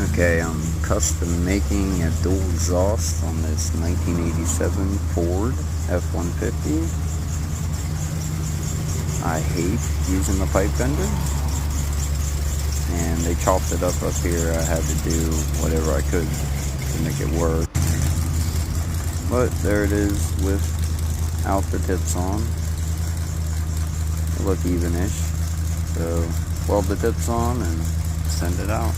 Okay, I'm custom making a dual exhaust on this 1987 Ford F-150. I hate using the pipe bender, and they chopped it up here. I had to do whatever I could to make it work. But there it is without the tips on. They look even-ish. So weld the tips on and send it out.